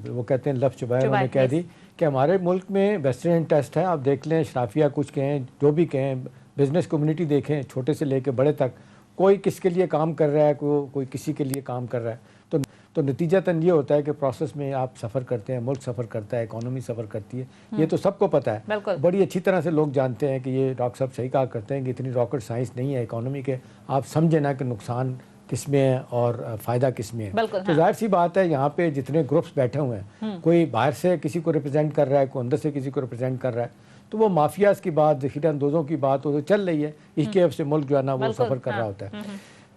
وہ کہتے ہیں لفظ چبائے انہوں نے کہہ دی کہ ہمارے ملک میں ویسٹرن انٹرسٹ ہے. آپ دیکھ لیں اشرافیہ کچھ کہیں جو بھی کہیں, بزنس کمیونٹی دیکھیں چھوٹے سے لے کے بڑے تک, کوئی کس کے لیے کام کر رہا ہے, کوئی کسی کے لیے کام کر رہا ہے. تو نتیجتاً یہ ہوتا ہے کہ پروسیس میں آپ سفر کرتے ہیں, ملک سفر کرتا ہے, اکانومی سفر کرتی ہے. یہ تو سب کو پتہ ہے, بڑی اچھی طرح سے لوگ جانتے ہیں کہ یہ ڈاکٹر صاحب صحیح کہا کرتے ہیں کہ اتنی راکٹ سائنس نہیں ہے اکانومی کے. آپ سمجھیں نا کہ نقصان کس میں ہے اور فائدہ کس میں ہے. تو ظاہر سی بات ہے یہاں پہ جتنے گروپس بیٹھے ہوئے ہیں, کوئی باہر سے کسی کو ریپرزینٹ کر رہا ہے, کوئی اندر سے کسی کو ریپرزینٹ کر رہا ہے, تو وہ مافیاز کی بات, ذخیرہ اندوزوں کی بات وہ چل رہی ہے. اس کی وجہ سے ملک جو ہے نا وہ سفر کر رہا ہوتا ہے.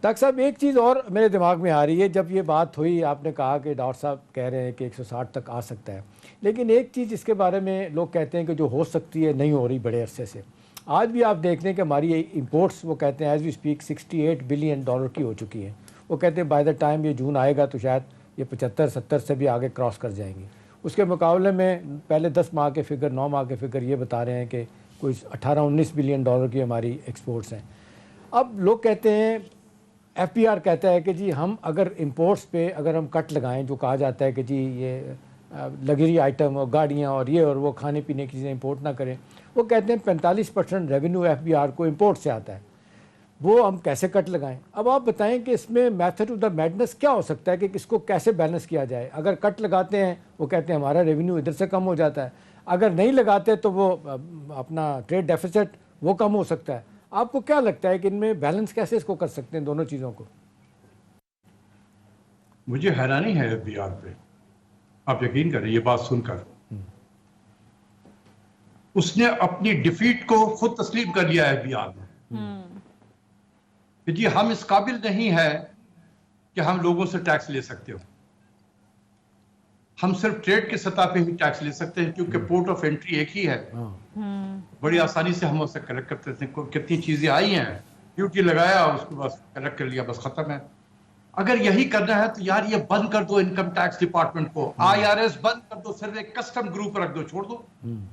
ڈاکٹر صاحب ایک چیز اور میرے دماغ میں آ رہی ہے, جب یہ بات ہوئی آپ نے کہا کہ ڈاکٹر صاحب کہہ رہے ہیں کہ 160 تک آ سکتا ہے, لیکن ایک چیز اس کے بارے میں لوگ کہتے ہیں کہ جو ہو سکتی ہے نہیں ہو رہی بڑے عرصے سے. آج بھی آپ دیکھ لیں کہ ہماری امپورٹس وہ کہتے ہیں ایز وی اسپیک $68 بلین کی ہو چکی ہیں. وہ کہتے ہیں بائی دا ٹائم یہ جون آئے گا تو شاید یہ 75-70 سے بھی آگے کراس کر جائیں گی. اس کے مقابلے میں پہلے 10 ماہ کے فگر 9 ماہ کے فگر یہ بتا رہے ہیں کہ کوئی $18-19 بلین کی ہماری ایکسپورٹس ہیں. اب لوگ کہتے ہیں, ایف بی آر کہتا ہے کہ جی ہم اگر امپورٹس پہ اگر ہم کٹ لگائیں, جو کہا جاتا ہے کہ جی یہ لگژری آئٹم اور گاڑیاں اور یہ اور وہ کھانے پینے کی چیزیں امپورٹ نہ کریں, وہ کہتے ہیں 45% ریونیو ایف بی آر کو امپورٹ سے آتا ہے, وہ ہم کیسے کٹ لگائیں. اب آپ بتائیں کہ اس میں میتھڈ آف دا میڈنس کیا ہو سکتا ہے کہ اس کو کیسے بیلنس کیا جائے. اگر کٹ لگاتے ہیں وہ کہتے ہیں ہمارا ریونیو ادھر سے کم ہو جاتا ہے, اگر نہیں لگاتے تو وہ اپنا ٹریڈ ڈیفیسٹ وہ کم ہو سکتا ہے. آپ کو کیا لگتا ہے کہ ان میں بیلنس کیسے اس کو کر سکتے ہیں دونوں چیزوں کو؟ مجھے حیرانی ہے ایف بی آر پہ. آپ یقین کریں یہ بات سن کر, اس نے اپنی ڈیفیٹ کو خود تسلیم کر لیا ایف بی آر نے کہ جی ہم اس قابل نہیں ہے کہ ہم لوگوں سے ٹیکس لے سکتے ہو. ہم صرف ٹریڈ کی سطح پہ ہی ٹیکس لے سکتے ہیں کیونکہ پورٹ آف انٹری ایک ہی ہے. بڑی آسانی سے ہم اسے کلیکٹ کرتے تھے. کتنی چیزیں آئی ہیں, ڈیوٹی لگایا, اس کو بس کلیکٹ کر لیا, بس ختم ہے. اگر یہی کرنا ہے تو یار یہ بند کر دو انکم ٹیکس ڈپارٹمنٹ کو, آئی آر ایس بند کر دو, صرف ایک کسٹم گروپ رکھ دو, چھوڑ دو,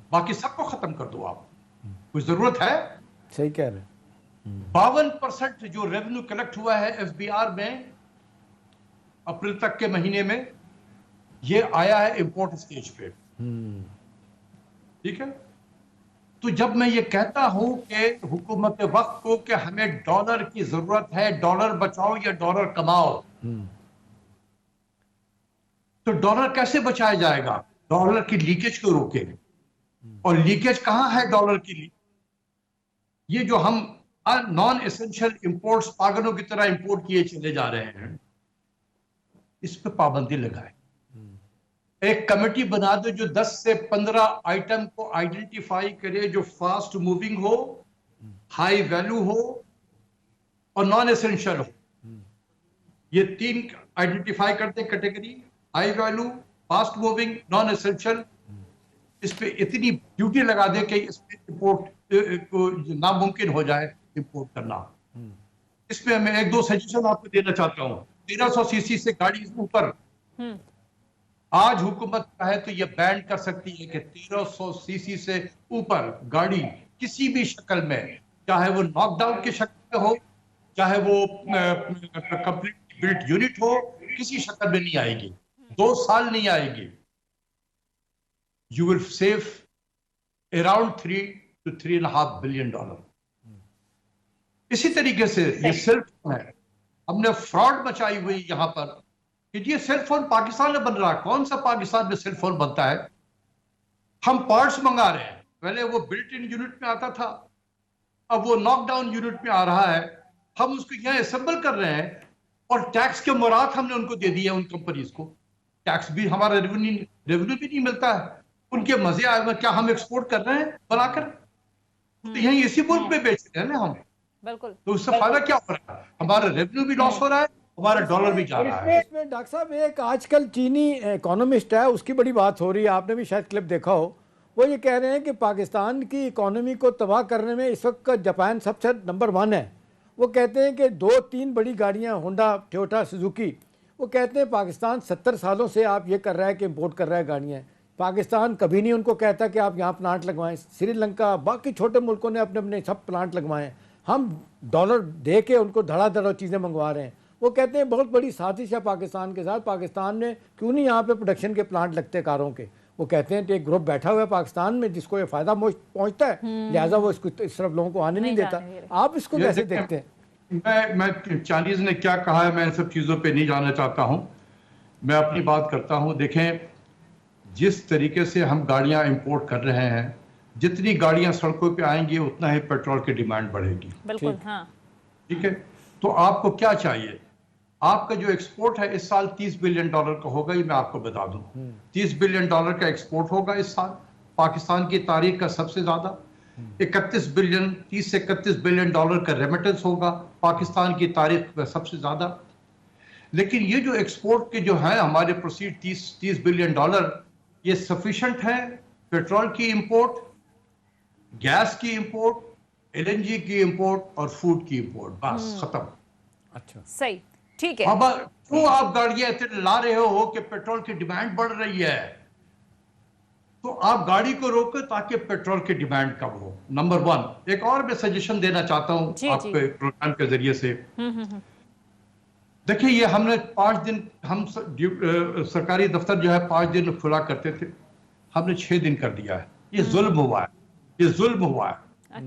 باقی سب کو ختم کر دو. آپ کوئی ضرورت ہے؟ صحیح کہہ رہے ہیں. 52% جو ریونیو کلیکٹ ہوا ہے ایف بی آر میں اپریل تک کے مہینے میں, یہ آیا ہے امپورٹ سٹیج پہ. ٹھیک ہے, تو جب میں یہ کہتا ہوں کہ حکومت وقت کو کہ ہمیں ڈالر کی ضرورت ہے, ڈالر بچاؤ یا ڈالر کماؤ, تو ڈالر کیسے بچایا جائے گا؟ ڈالر کی لیکیج کو روکے. اور لیکیج کہاں ہے ڈالر کی لیکیج؟ یہ جو ہم نان ایسنشل امپورٹس پاگلوں کی طرح امپورٹ کیے چلے جا رہے ہیں, اس پہ پابندی لگائے. ایک کمیٹی بنا دو جو 10 سے 15 آئٹم کو آئیڈینٹیفائی کرے جو فاسٹ موونگ ہو, ہائی ویلو ہو اور نان ایسنشل ہو. یہ 3 آئیڈینٹیفائی کرتے category, high value, fast moving, non essential. اس پہ اتنی ڈیوٹی لگا دے کہ اس پہ امپورٹ ناممکن ہو جائے امپورٹ کرنا. اس پہ میں 1-2 سجیشن آپ کو دینا چاہتا ہوں. 1300 سی سی سے گاڑی اوپر آج حکومت چاہے تو یہ بین کر سکتی ہے کہ 1300 سی سی سے اوپر گاڑی کسی بھی شکل میں, چاہے وہ ناک ڈاؤن کی شکل میں ہو, چاہے وہ کمپلیٹ بلٹ یونٹ ہو, کسی شکل میں نہیں آئے گی. 2 سال نہیں آئے گی. You will save around $3 to $3.5 billion. اسی طریقے سے یہ سیل فون ہے, ہم نے فراڈ مچائی ہوئی یہاں پر کہ یہ سیل فون پاکستان میں بن رہا ہے. کون سا پاکستان میں سیل فون بنتا ہے؟ ہم پارٹس منگا رہے ہیں. پہلے وہ بلٹ ان یونٹ میں آتا تھا, اب وہ ناک ڈاؤن یونٹ میں آ رہا ہے. ہم اس کو یہاں اسمبل کر رہے ہیں اور ٹیکس کے مراد ہم نے ان کو دے دی ہے. ان کمپنیز کو ٹیکس بھی, ہمارا ریونیو بھی نہیں ملتا ہے. ان کے مزے آئے ہوئے, کیا ہم ایکسپورٹ کر رہے ہیں بنا کر؟ تو یہیں اسی ملک میں بیچ رہے ہیں نا ہم. بالکل. تو اس سے فائدہ کیا ہو رہا ہے؟ ہمارا ریونیو بھی لاس ہو رہا ہے, ہمارا ڈالر بھی جا رہا ہے. اس میں ڈاکٹر صاحب ایک آج کل چینی اکانومسٹ ہے, اس کی بڑی بات ہو رہی ہے, آپ نے بھی شاید کلپ دیکھا ہو. وہ یہ کہہ رہے ہیں کہ پاکستان کی اکانومی کو تباہ کرنے میں اس وقت جاپان سب سے نمبر 1 ہے. وہ کہتے ہیں کہ 2-3 بڑی گاڑیاں ہونڈا, ٹویوٹا, سوزوکی, وہ کہتے ہیں پاکستان 70 سالوں سے آپ یہ کر رہا ہے کہ امپورٹ کر رہا ہے گاڑیاں. پاکستان کبھی نہیں ان کو کہتا کہ آپ یہاں پلانٹ لگوائیں. سری لنکا, باقی چھوٹے ملکوں نے اپنے اپنے سب پلانٹ لگوائے ہیں. ہم ڈالر دے کے ان کو دھڑا دھڑ چیزیں منگوا رہے ہیں. وہ کہتے ہیں بہت بڑی سازش ہے پاکستان کے ساتھ، پاکستان نے کیوں نہیں یہاں پہ پروڈکشن کے پلانٹ لگتے کاروں کے. وہ کہتے ہیں کہ ایک گروپ بیٹھا ہوا ہے پاکستان میں جس کو یہ فائدہ پہنچتا ہے، لہٰذا وہ اس طرف لوگوں کو آنے نہیں دیتا. آپ اس کو کیسے دیکھتے ہیں؟ میں چائنیز نے کیا کہا ہے میں ان سب چیزوں پہ نہیں جانا چاہتا ہوں. میں اپنی بات کرتا ہوں. دیکھیں جس طریقے سے ہم گاڑیاں امپورٹ کر رہے ہیں، جتنی گاڑیاں سڑکوں پہ آئیں گی اتنا ہی پیٹرول کی ڈیمانڈ بڑھے گی. بالکل ہاں ٹھیک ہے. تو آپ کو کیا چاہیے؟ آپ کا جو ایکسپورٹ ہے اس سال $30 بلین کا ہوگا. یہ میں آپ کو بتا دوں $30 بلین کا ایکسپورٹ ہوگا اس سال. پاکستان کی تاریخ کا سب سے زیادہ. 30 سے 31 بلین ڈالر کا ریمیٹنس ہوگا پاکستان کی تاریخ میں سب سے زیادہ. لیکن یہ جو ایکسپورٹ کے جو ہیں ہمارے پروسیڈ $30 بلین یہ سفیشنٹ ہے پیٹرول کی امپورٹ، گیس کی امپورٹ، LNG کی امپورٹ اور فوڈ کی امپورٹ. بس ختم. اچھا صحیح ٹھیک ہے. اب کیوں آپ گاڑیاں اتنے لا رہے ہو کہ پیٹرول کی ڈیمانڈ بڑھ رہی ہے؟ تو آپ گاڑی کو روکیں تاکہ پیٹرول کی ڈیمانڈ کم ہو. نمبر 1. ایک اور میں سجیشن دینا چاہتا ہوں آپ کے پروگرام کے ذریعے سے. دیکھیں یہ ہم نے 5 دن ہم سرکاری دفتر جو ہے 5 دن کھلا کرتے تھے، ہم نے 6 دن کر دیا ہے. یہ ظلم ہوا ہے، یہ ظلم ہوا ہے.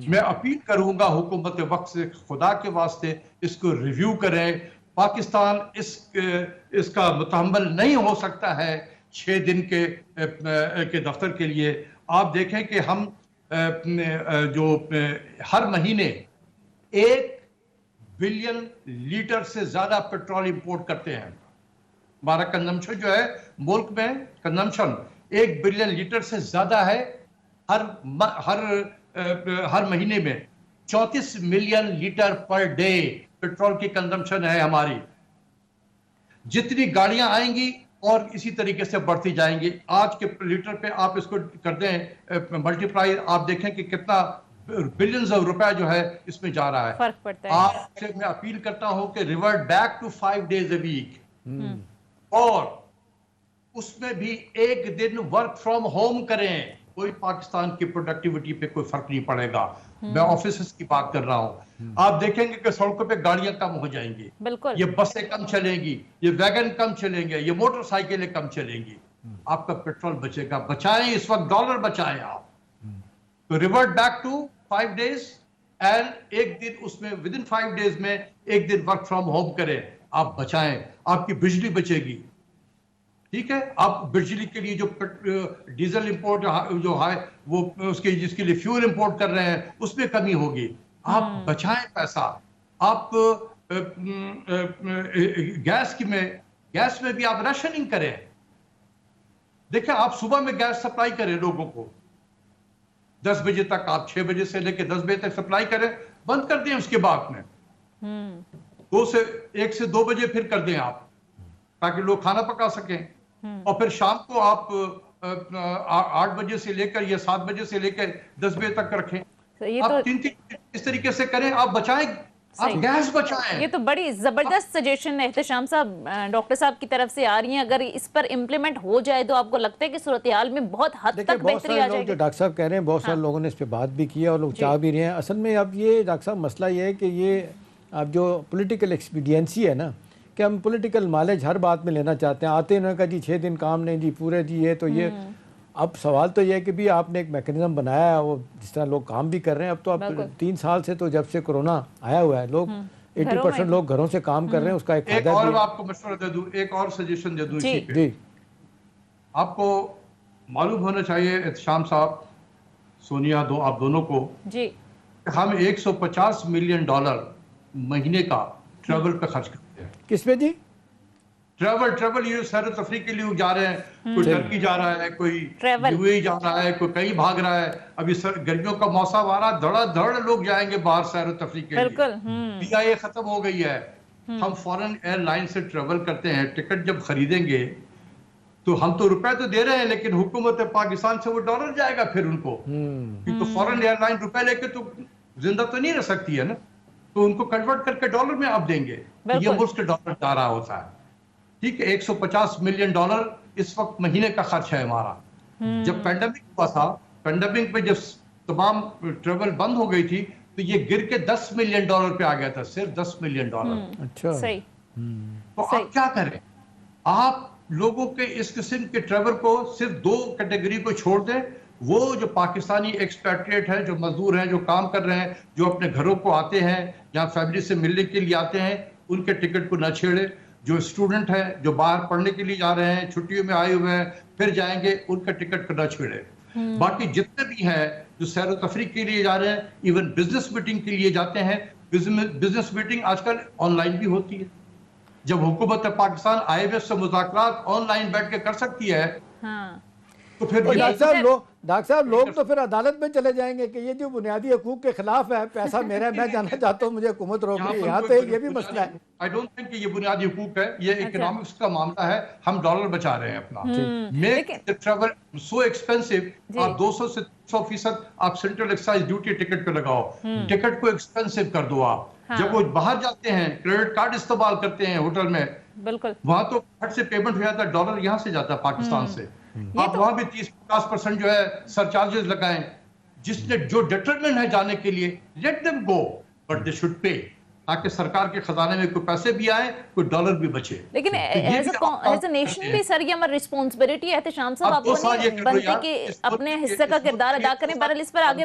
میں اپیل کروں گا حکومت وقت سے، خدا کے واسطے اس کو ریویو کریں. پاکستان اس کا متحمل نہیں ہو سکتا ہے 6 دن کے دفتر کے لیے. آپ دیکھیں کہ ہم جو ہر مہینے 1 بلین لیٹر سے زیادہ پیٹرول امپورٹ کرتے ہیں. ہمارا کنزمپشن جو ہے ملک میں کنزمپشن 1 بلین لیٹر سے زیادہ ہے. ہر مہینے میں 34 million litre per day petrol کی کنزمپشن ہے ہماری. جتنی گاڑیاں آئیں گی اور اسی طریقے سے بڑھتی جائیں گی. آج کے لیٹر پہ آپ اس کو کر دیں ملٹیپلائی، آپ دیکھیں کہ کتنا بلینز آف روپے جو ہے اس میں جا رہا ہے. فرق پڑتا ہے. آپ سے میں اپیل کرتا ہوں کہ revert back to 5 days a week، اور اس میں بھی 1 دن ورک فرام ہوم کریں. کوئی پاکستان کی پروڈکٹیوٹی پہ کوئی فرق نہیں پڑے گا. میں آفیسز کی بات کر رہا ہوں. آپ دیکھیں گے کہ سڑکوں پہ گاڑیاں کم ہو جائیں گی، بالکل یہ بسیں کم چلیں گی، یہ ویگن کم چلیں گے، یہ موٹر سائیکلیں کم چلیں گی. آپ کا پیٹرول بچے گا. بچائیں اس وقت ڈالر بچائیں آپ. تو revert back to 5 days and 1 دن اس میں ود ان 5 days میں 1 دن ورک فرام ہوم کریں. آپ بچائیں، آپ کی بجلی بچے گی. ٹھیک ہے. آپ بجلی کے لیے جو ڈیزل امپورٹ جو ہے وہ اس کے جس کے لیے فیول امپورٹ کر رہے ہیں اس میں کمی ہوگی. آپ بچائیں پیسہ. آپ گیس میں بھی آپ ریشننگ کریں. دیکھیں آپ صبح میں گیس سپلائی کریں لوگوں کو 10 بجے تک، آپ 6 بجے سے لے کے 10 بجے تک سپلائی کریں. بند کر دیں اس کے بعد میں 1 سے 2 بجے پھر کر دیں آپ، تاکہ لوگ کھانا پکا سکیں. اور پھر شام کو آپ 8 بجے سے لے کر یا 7 بجے سے لے کر 10 بجے تک رکھیں. آپ 3 اس طریقے سے کریں. آپ بچائیں، آپ گیس بچائیں. یہ تو بڑی زبردست سجیشن احتشام صاحب ڈاکٹر صاحب کی طرف سے آ رہی ہیں. اگر اس پر امپلیمنٹ ہو جائے تو آپ کو لگتا ہے کہ صورتحال میں بہت حد تک بہتری آ جائے گی؟ جو ڈاکٹر صاحب کہہ رہے ہیں بہت سارے لوگوں نے اس پہ بات بھی کی ہے اور لوگ چاہ بھی رہے ہیں. اصل میں اب یہ ڈاکٹر صاحب مسئلہ یہ ہے کہ یہ اب جو پولیٹیکل ایکسپیڈینسی ہے نا، کہ ہم پولیٹیکل مائلیج ہر بات میں لینا چاہتے ہیں. آتے انہوں نے کہا جی 6 دن کام نہیں جی پورے جی یہ تو یہ. اب سوال تو یہ ہے کہ بھی آپ نے ایک میکنزم بنایا ہے، وہ جس طرح لوگ کام بھی کر رہے ہیں. اب تو اب 3 سال سے تو جب سے کورونا آیا ہوا ہے لوگ 80% لوگ گھروں سے کام کر رہے ہیں. اس کا ایک ایک اور آپ کو مشورہ دے دوں، ایک اور سجیشن دے دوں اسی پہ. جی آپ کو معلوم ہونا چاہیے احتشام صاحب، سونیا آپ دونوں کو، جی ہم $150 ملین مہینے کا ٹریول پہ خرچ کرتے ہیں. کس پہ جی؟ ٹریول یہ سیر و تفریح کے لیے جا رہے ہیں. کوئی ٹرکی جا رہا ہے، کوئی UAE جا رہا ہے، کوئی کہیں بھاگ رہا ہے. ابھی گرمیوں کا موسم آ رہا، دھڑا دھڑ لوگ جائیں گے باہر سیر و تفریح کے لیے. PIA ختم ہو گئی ہے. ہم فورن ایئر لائن سے ٹریول کرتے ہیں. ٹکٹ جب خریدیں گے تو ہم تو روپے تو دے رہے ہیں، لیکن حکومت پاکستان سے وہ ڈالر جائے گا پھر ان کو، کیونکہ فورن ایئر لائن روپے لے کے تو زندہ تو نہیں رہ سکتی ہے نا. تو ان کو کنورٹ کر کے ڈالر میں آپ دیں گے. یہ ملک کے ڈالر جا رہا ہوتا ہے. ٹھیک ہے. $150 ملین اس وقت مہینے کا خرچ ہے ہمارا. جب پینڈیمک ہوا تھا، پینڈیمک میں جب تمام ٹریول بند ہو گئی تھی تو یہ گر کے $10 ملین پہ آ گیا تھا. صرف $10 ملین. اچھا صحیح. تو آپ کیا کریں؟ آپ لوگوں کے اس قسم کے ٹریول کو صرف 2 کیٹیگری کو چھوڑ دیں، وہ جو پاکستانی ایکسپیٹریٹ ہیں، جو مزدور ہیں، جو کام کر رہے ہیں، جو اپنے گھروں کو آتے ہیں یا فیملی سے ملنے کے لیے آتے ہیں، ان کے ٹکٹ کو نہ چھیڑے۔ جو اسٹوڈنٹ ہیں، جو باہر پڑھنے کے لیے جا رہے ہیں، چھٹیوں میں آئے ہوئے ہیں، پھر جائیں گے، ان کا ٹکٹ کو نہ چھیڑے۔ باقی جتنے بھی ہیں جو سیر و تفریح کے لیے جا رہے ہیں، ایون بزنس میٹنگ کے لیے جاتے ہیں، بزنس میٹنگ آج کل آن لائن بھی ہوتی ہے۔ جب حکومت پاکستان IMF سے مذاکرات آن لائن بیٹھ کے کر سکتی ہے تو پھر ڈاکٹر صاحب لوگ تو پھر عدالت میں چلے جائیں گے کہ یہ جو بنیادی حقوق کے خلاف ہے، پیسہ میرا ہے، میں جانا چاہتا ہوں، مجھے حکومت روک رہی ہے۔ یہاں تو یہ بھی مسئلہ ہے۔ I don't think کہ یہ بنیادی حقوق ہے، یہ اکنامکس کا معاملہ ہے، ہم ڈالر بچا رہے ہیں اپنا۔ Make the travel so expensive، آپ 200 سے 300% آپ سینٹرل ایکسائز ڈیوٹی ٹکٹ پہ لگاؤ، ٹکٹ کو ایکسپینسو کر دو آپ۔ جب وہ باہر جاتے ہیں، کریڈٹ کارڈ استعمال کرتے ہیں ہوٹل میں، بالکل وہاں تو گھر سے پیمنٹ ہو جاتا ہے، ڈالر یہاں سے جاتا ہے پاکستان سے۔ آپ وہاں بھی 30-50% جو ہے سر چارجز لگائیں۔ جس نے جو ڈٹرمنٹ ہے جانے کے لیے، let them go, but they should pay, تاکہ سرکار کے خزانے میں کوئی پیسے بھی آئے، کوئی ڈالر بھی بچے۔ لیکن ایز اے نیشن بھی سر یہ ہماری رسپانسبلٹی ہے احتشام صاحب، آپ کو نہیں بنتی کہ اپنے حصے کا کردار ادا کریں۔ بہرحال اس پر آگے